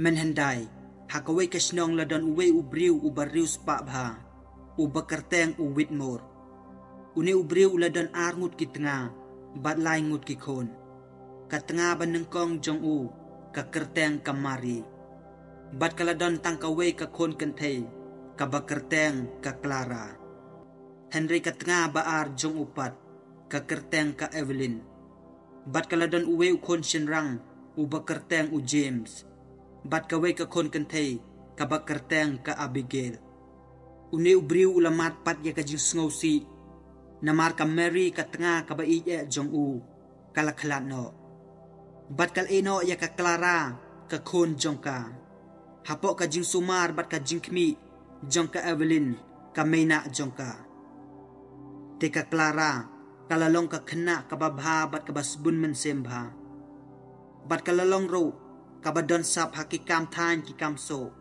menhandai hakawai kasnong ladon uwe ubriu ubariu spa bha ubakarteng uwit mor uni ubriu ladon arngut ki tanga bat lai ngut ki khon ka tanga banengkong jong u ka kerteng kamari bat kaladon tangkawe ka khon kentei ka bakarteng ka Clara Henry ka tanga baar jong upat ka kerteng ka Evelyn bat kaladon uwe u khon shenrang u bakarteng u James bat kawe ka khon kentei ka bakarteng ka Abigail uni ubriu ulamat pat ya ka jing sngow si namar ka Mary ka tanga ka ba e jong u kala khlat no bat kal eno ya ka Clara ka khon jong ka hapo ka jing sumar bat ka jing khmi jong ka Evelyn ka meina jong ka te ka Clara kalalong ka khna ka babha bat ka basbun men sembha bat kalalong ro ka badon sap hakikam than ki kam so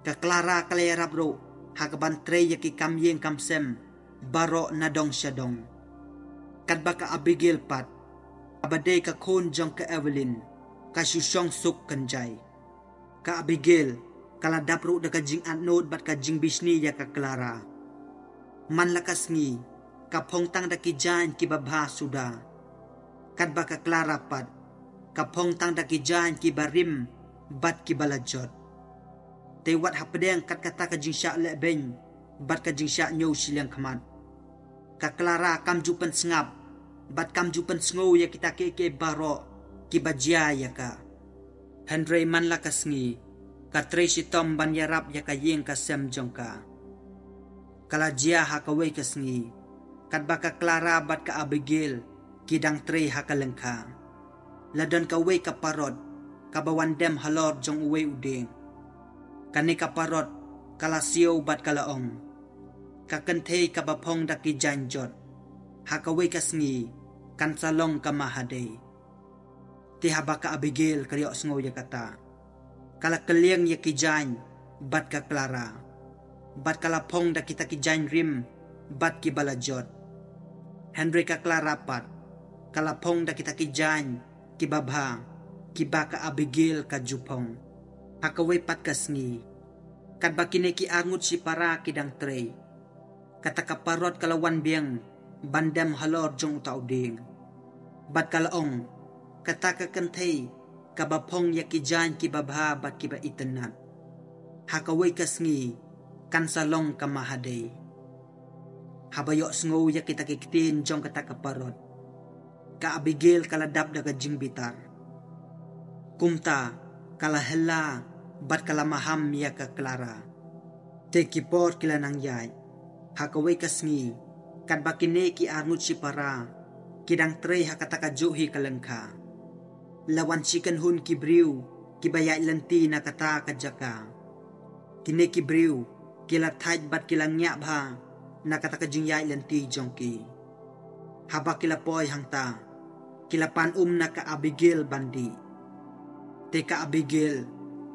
ka Clara kalayarap ro hakaban tre ya ki kam yeng kam sem baro nadong syadong kat baka Abigail pat abadai ka khon jong ka Evelyn ka syusyong suk kanjai ka Abigail kala dapru da ka jing atnod bat ka jing bisni ya ka Clara man lakas ngi ka phong tang da ki jan ki babha suda kat baka Clara pat ka phong tang da ki jan ki barim bat ki balajot te wat hapdeng kat kata ka jing sya le ben bat ka jing sya nyo silang khamat ka Clara kam jupan sngap bat kam jupan sngo ya kita ke baro ki bajia ya ka Henry man lakas ngi ka Tracy Tom ban yarap ya ka yeng ka sem jong ka kala jia ha ka wei ka sngi kat baka Clara bat ka Abigail kidang tre ha ka lengkha ladon ka wei ka parot ka bawan dem halor jong uwe udeng kani ka parot kala sio bat kala ong ka kentei ka bapong da ki janjot ha ka wei ka sngi kan salong ka mahade ti haba ka Abigail karyo sngo ya kata kala kaliang ya ki jan bat ka Clara bat kala pong da kita ki jan rim bat ki balajot Henry ka Clara pat kala pong da kita ki jan ki babha ki baka Abigail ka jupong hakaway pat kasngi kat bakine ki angut si para kidang tre kata kaparot kalawan biang bandam halor jong tauding bat kalaong kata ka kentei kabapong ya ki jan ki babha bat ki ba itenat hakaway kasngi kan salong ka mahade habayo sngo ya kita kikitin jong kata kaparot ka Abigail kala dap daga jing bitar kumta kala hella bat kala maham ya ka Clara te kipor kila nang yai hakaway kasngi kat bakine ki arnut si para kidang tre hakata ka juhi kalengka lawan chicken hun ki briu ki bayai lenti na kata ka jaka kine ki briu kila thaj bat kila ngya bha na kata ka jingyai lenti jongki haba kila poy hangta kila pan na ka Abigail bandi te ka Abigail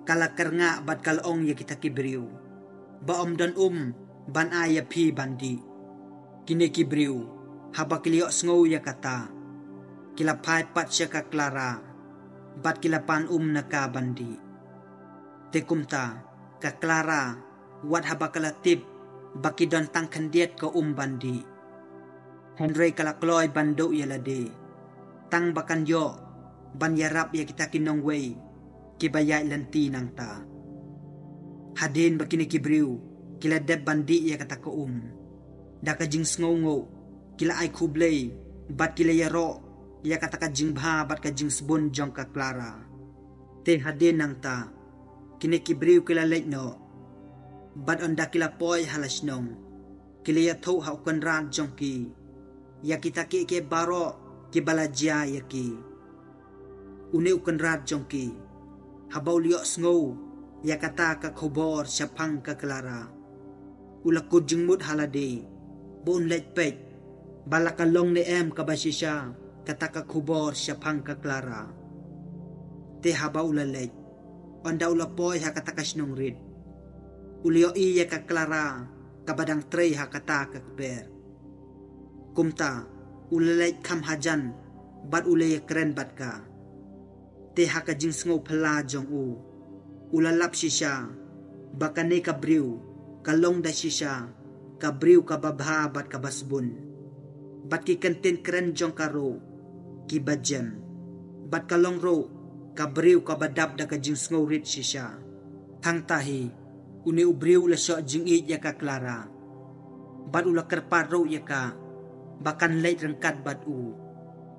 kala karnga bat kalong ya kita kibriu ba dan ban aya phi bandi kine kibriu haba kilio sngo ya kata kila pai pat sya ka Clara bat kila pan na ka bandi te kumta ka Clara wat haba kala tip baki don tang kandiet ka bandi Henry kala kloy bando ya lade tang bakan yo ban yarap ya kita kinong way kibayay lanti nang ta hadin bakini kibriu kila deb bandi ya kata ko da ka jing sngongo kila ay kublay bat kila yaro ya kata ka jing bha bat ka jing sbon jong ka Clara te hadin nang ta kini kibriu kila late no bat onda kila poy halas nong kila ya tho ha kan ran jong ki ya kita ke baro ki balajia ya ki uni ukan rat jong ki habaw liyo sngo ya kata ka khobor syapang ka Clara ulakod jingmut halade bon let pek balakalong ni em ka basisya kata ka khobor syapang ka Clara te habaw lalet onda ulapoy ha kata ka snong rid ulio iya ka Clara kabadang tre ha kata ka per kumta ulalait kam hajan bat ulay kren bat ka te haka jing sngo pala jong ulalap siya, bakane kabriw, kalong da siya, kabriw kababha bat kabasbun. Bat kikantin kren jong karo, kibadjem. Bat kalong ro, kabriw kabadap da kajing sngorit siya. Hang tahi, uni ubriw la siya jing it ya ka Clara. Bat ula kerpat ro ya ka, bakan leit rengkat bat u.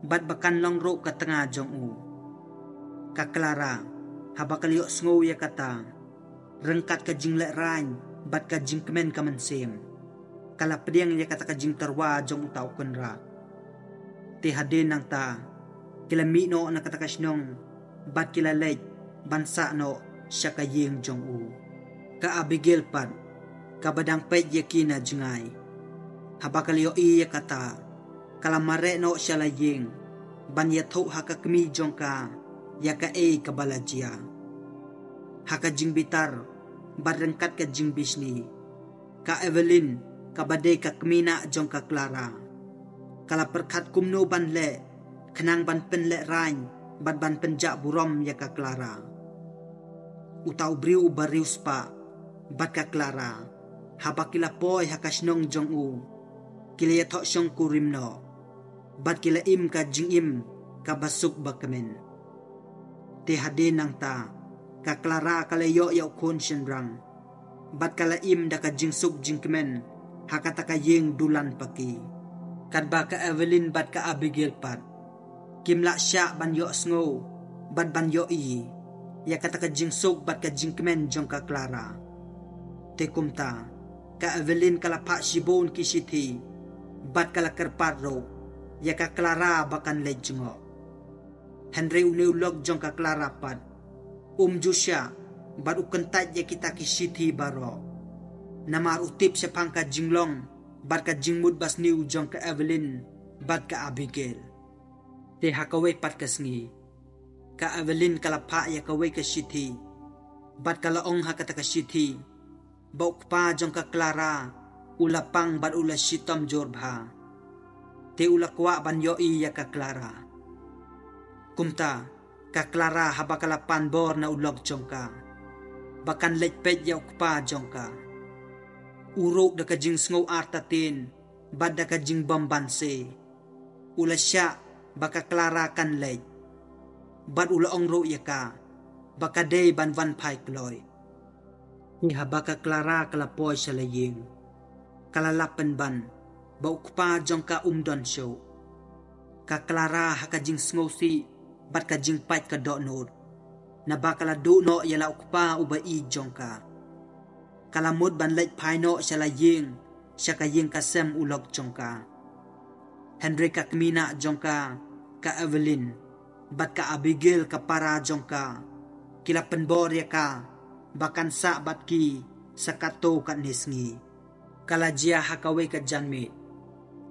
Bat bakan long ro ka tengah jong u. Ka Clara, habakaliok sngow ya kata, rengkat kajing lek rain, bat kajing kemen kamensem. Kala pediang ya kata kajing terwa jong utau kenra. Te hadin nang ta, kila mi no na kata kasnong, bat kila leit, bansa no siya kayeng jong u. Ka Abigail pat, kabadang pet yakina jengay. Habakaliok iya kata, kalamare no siya layeng, ban yatok hakakmi jong ka, yaka kabalajia. Haka jing bitar, barengkat ka jing bisni. Ka Evelyn, kabade ka kmina jong ka Clara. Kala perkat kumno ban le, kenang ban pen le rain, ban penjak burom ya ka Clara. Utau briu barius pa, bat ka Clara. Habakila poy hakasnong jong u. Kila yatok syong kurimno. Bat kila im ka jing im, kabasuk bakamen. Te hadin nang ta, ka Clara kalayo yaw kon syenrang. Bat kala im da ka jing suk jing kemen, hakata ka yeng dulan paki. Kad ba ka Evelyn bat ka Abigail pat. Kimla sya ban yo sngo, bat ban yo i. Ya kata ka jing suk bat ka jing kemen jong ka Clara. Te kumta, ka Evelyn kala pak sibon kisiti, bat kala kerpat ro, ya ka Clara bakan lejengok. Henry uneulog jong ka Clara pat. Jusya, bat ukentat ya kita kisiti baro. Nama utip siya pang ka jinglong, bat ka jingmud bas niu jong ka Evelyn, bat ka Abigail. Te hakaway pat kasngi. Ka Evelyn kalapa ya kaway ka siti, bat kalaong hakata ka siti. Bauk pa jong ka Clara, ulapang bat ula sitom jorbha. Te ulakwa ban yoi ya ka Clara. Kumta, ka Clara habakalapan bor na ulog jongka. Bakan letpet ya ukpa jongka. Urok da kajing sngow artatin, bad da kajing bambanse. Ula siya, baka Clara kan let. Bad ula ongro ya ka, baka day ban van pai kloy. Iha baka Clara kalapoy siya laying. Kalalapan ban, ba ukpa jongka umdon show. Ka Clara hakajing sngow si, bat ka jing pait ka do nod. Na bakala do no yala ukpa uba i jongka. Kalamod ban lait pai no siya laying, siya kaying kasem ulog jongka. Henry ka kmina jongka, ka Evelyn, bat ka Abigail ka para jongka. Kila penbor ya ka, bakan sa bat ki, sa kato kat nisngi. Kala jia hakaway ka janmit,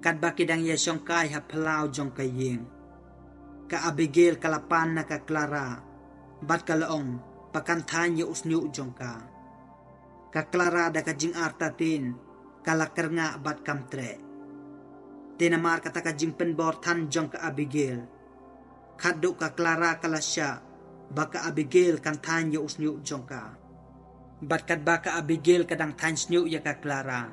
kat bakidang yasyong kay hapalaw jongka ying. Ka Abigail kalapan na ka Clara, bat kalaong pakantan ya usnyu jongka. Ka Clara da ka jing artatin, kalakar nga bat kamtre. Tinamar kata ka jing penbor tan jong ka Abigail. Kaduk ka Clara kalasya, baka Abigail kantan ya usnyu jongka. Bat kad baka Abigail kadang tan snyu ya ka Clara.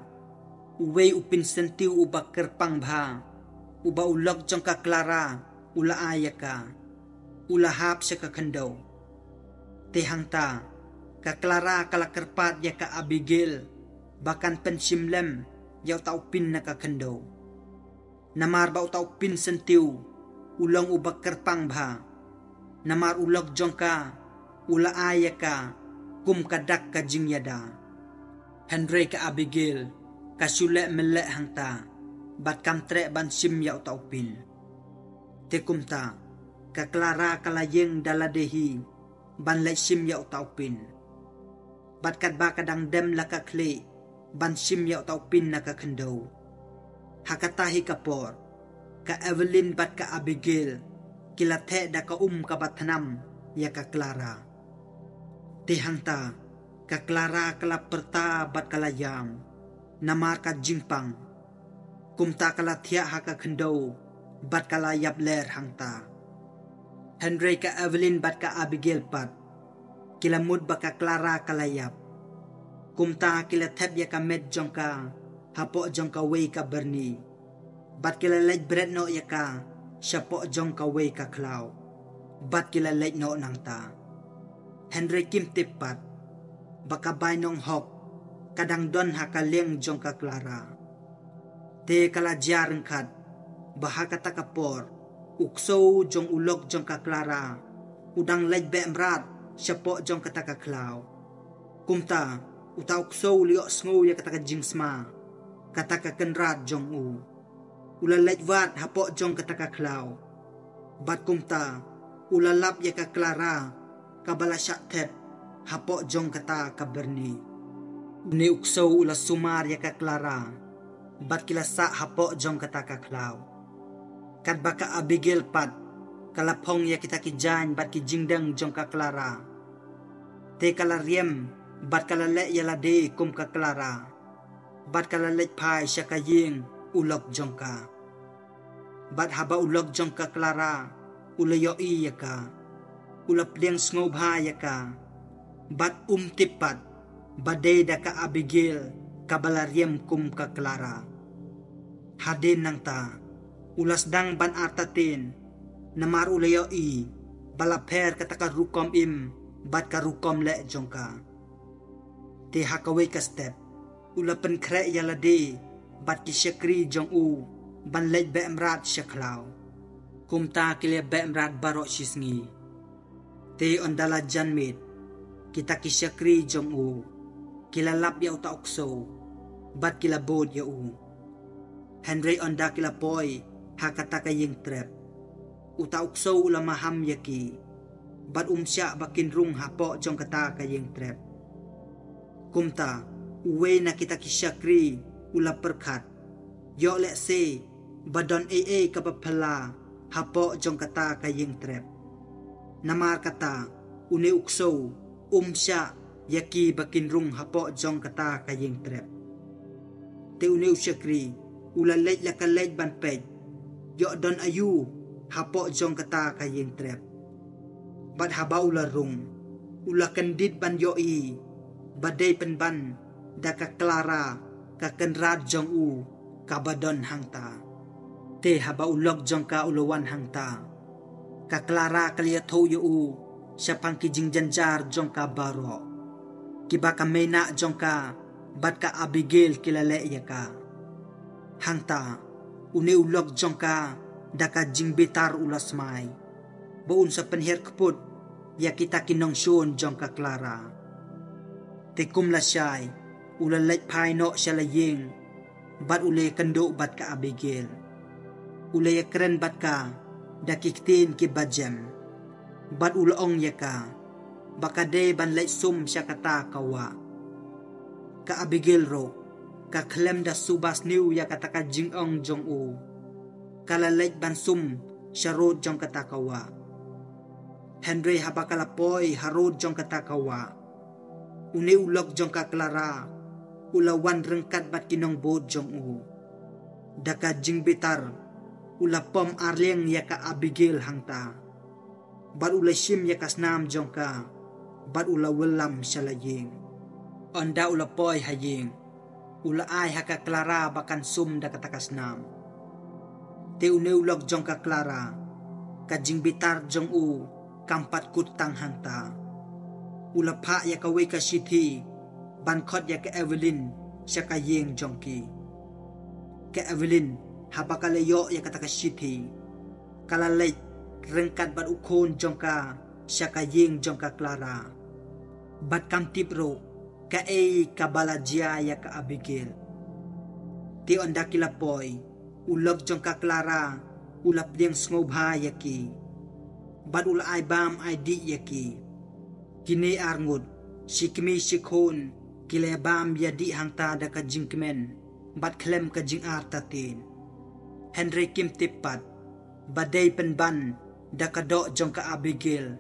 Uwe upin sentiu uba kerpang bha, uba ulog jongka Clara, ula aya ka, ula hap siya ka kandaw. Tehang ta, ka Clara kalakerpat ya ka Abigail, bakan pensimlem, yaw taupin na ka kandaw. Namar ba taupin sentiu, ulang ubak kerpang ba, namar ulog jong ka, ula aya ka, kum kadak ka jing yada. Henry ka Abigail, kasule melek hang ta, bat kamtre ban sim yaw taupin. Tekumta, ka Clara kalayeng daladehi, ban lay sim yaw taupin. Bat kat ba kadang dem laka kli, ban sim yaw taupin na kakandaw. Hakatahi kapor, ka Evelyn bat ka Abigail, kilate da ka kabatanam, ya ka Clara. Tihang ta, ka Clara kalaperta bat kalayam, namar ka jingpang, kumta kalatya haka kandaw, bat kalayap ler hangta. Henry ka Evelyn bat ka Abigail pat. kilamud baka Clara kalayap. Kumta kila tep ya ka med jong ka, hapo jong ka way ka Bernie. Bat kila lej bread no ya ka, siyapo jong ka way ka Klaw. Bat kila lej no nang ta. Henry Kim tipat, baka bay nong hok, kadang don hakaleng jong ka Clara. Te kala jarang kat, bahaka takapor, ukso jong ulok jong ka Clara, udang lej be emrat, siyapo jong ka taka Klaw. Kumta, uta ukso liok sngo ya kataka jingsma, kataka kenrat jong u. Ula lej vat hapo jong kataka Klaw. Bat kumta, ula lap ya ka Clara, kabala syak tep, hapo jong kata ka Bernie. Ni ukso ula sumar ya ka Clara, bat kila sa hapo jong kata ka Klaw. Kat baka Abigail pat, kalapong ya kita kijan bat ki jingdang jong ka Clara. Te kala riem, bat kala le ya lade kum ka Clara. Bat kala le pai siya ka ying ulok jong ka. Bat haba ulok jong ka Clara, ula yo iya ka. Ula pliang sngob ya ka. Bat tipat, badai da ka Abigail, kabalariem kum ka Clara. Hadin nang ta, ulas dang ban artatin, namar ula yo i, balaper kataka rukom im, bat ka rukom le jong ka. Te hakaway ka step, ula pen kre yalade, bat ki syakri jong u, ban lej be emrat syaklaw. Kumta kile be emrat barok sisngi. Te ondala janmit, kita ki syakri jong u, kilalap ya uta okso, bat kila bod ya u. Henry onda kila poy, hakataka ying trep. Uta ukso ula maham yaki, bat umsya bakin rung hapo jong kata kaying trep. Kumta, uwe na kita kisyakri ula perkat. Yo le se, badon kapapala, hapo jong kata kaying trep. Namar kata, une ukso, umsya yaki bakin rung hapo jong kata kaying trep. Te une usyakri, ula lej la kalej ban pej. Yo don ayu, hapo jong kata kaying trep. Bat haba ula rung, ula kendit ban yo i, badai penban, da ka Clara, ka kenrat jong u, ka badon hangta. Te haba ulok jong ka ulawan hangta. Ka Clara kalia to yo u, siya pang kijing janjar jong ka baro. Kiba ka mena jong ka, bat ka Abigail kilale ya ka. Hangta, une ulok jong ka, daka jing bitar ulas may. Baun sa penher keput, ya kita kinong syun jong ka Clara. Tekum la syay, ula lej pai no siya laying, bat ule kendo bat ka Abigail. Ule ya keren bat ka, dakiktin ki bajem. Bat ulaong ya ka, baka de ban lej sum siya kata kawa. Ka Abigail ro, ka klem da subas niu ya kataka jingong jong u. Kalalej bansum syarod jong katakawa. Henry habakalapoy harod jong katakawa. Uni ulok jong ka Clara, ulawan rengkat bat kinong bod jong u. Daka jing bitar, ula pom arleng ya ka Abigail hangta. Bat ula shim ya kasnam jong ka, bat ula welam syalaying. Onda ula poy haying, ula ay haka Clara bakan sum da katakasnam. Te une ulok jong ka Clara, ka jing bitar jong u, kampat kutang hangta. Ula pa ya ka way ka Shiti, bankot ya ka Evelyn, siya ka yeng jong ki. Ka Evelyn, habakalayo ya kataka Shiti, kalalay, rengkat bat ukon jong ka, siya ka yeng jong ka Clara. Bat kam tipro, ka kabalajya ya ka Abigail. Ti onda kilapoy, ulog jong ka Clara, ulap diyang snobha yaki. Bad ula ay bam ay di yaki. Kini arngod, sikmi sikon, kila bam yadi hangta da ka jingkmen, bad klem ka jing artatin. Henry Kim tipat, baday penban, da ka do jong ka Abigail,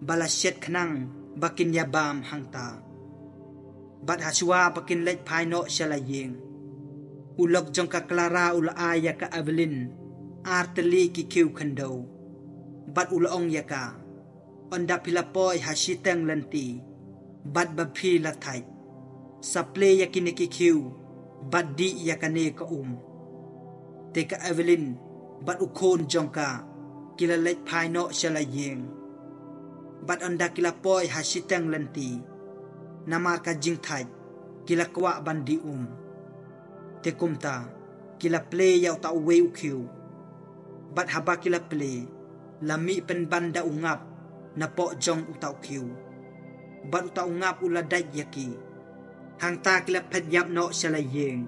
balasyet knang, bakin yabam hangta. Bad haswa bakin lej paino siya laying. Ulog jong ka Clara ula aya ka Evelyn, arteli ki kiw kendo. Bat ulaong ya ka, onda pilapoy hasiteng lenti bat bapi latai saple yakini kikiu bat di yakane ka teka Evelyn bat ukon jongka kila lek paino shalayeng bat onda kilapoy hasiteng lenti namar ka jingthai kila kwa bandi te kumta kila play yaw ta uwe ukiu bat haba kila play lami pen banda ungap na po jong utaw kiu bat utaw ungap uladay yaki hang ta kila pet yap no shalayeng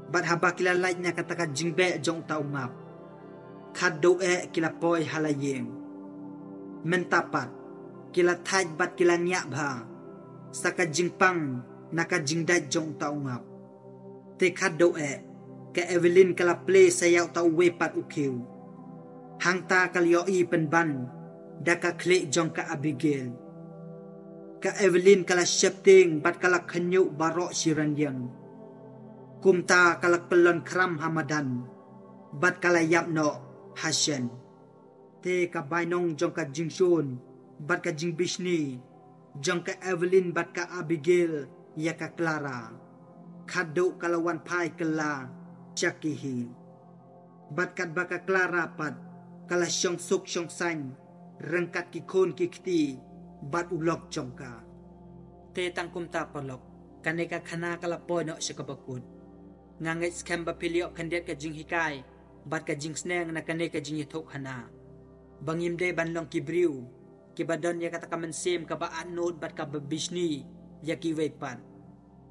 bat haba kila light na kataka jingbe jong utaw ungap khado kila poy halayeng mentapat kila thaj bat kila nyak bha saka jingpang naka jingdaj jong utaw ungap te khado ka Evelyn kala play sayaw ta uwe pat ukiu hang ta kalyo pen ban daka klik jong ka Abigail ka Evelyn kala shifting bat kala khanyu baro siranyang kumta kala pelon kram hamadan bat kala yapno hasyan te ka bainong jong ka jingshun bat ka jingbishni jong ka Evelyn bat ka Abigail ya ka Clara khado kalawan pai kala chakihi bat kat baka Clara pat kala syong suk syong san rengkat ki khon ki khti bat ulok jongka te tangkum ta palok kaneka khana kala pono sikabakut nganget scam ba pilio kandet ka jing hikai bat ka jing sneng na kaneka jing thok hana bangim de banlong kibriu kibadon ya kata kamansim ka ba anod bat ka babishni ya ki wepan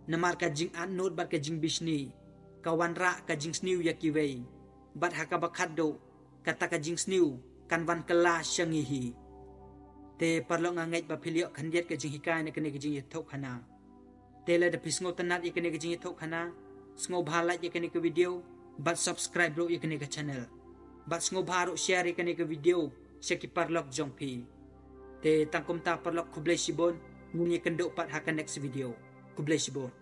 namar ka jing anod bat ka jing bishni kawanra ka jing sniu ya ki wei bat hakabakado kata ka jing sniu kanwan kala syangihi te parlo ngangait ba pilio kandiat ka jing hikai na kaneka jing thok hana te la da pisngo tanat ya kaneka jing thok hana sngo bhalat ya kaneka video bat subscribe ro ya kaneka channel bat sngo bharo share ya kaneka video syaki parlok jongpi te tangkum ta parlok kublai sibon ngunyi kendo pat haka next video kublai sibon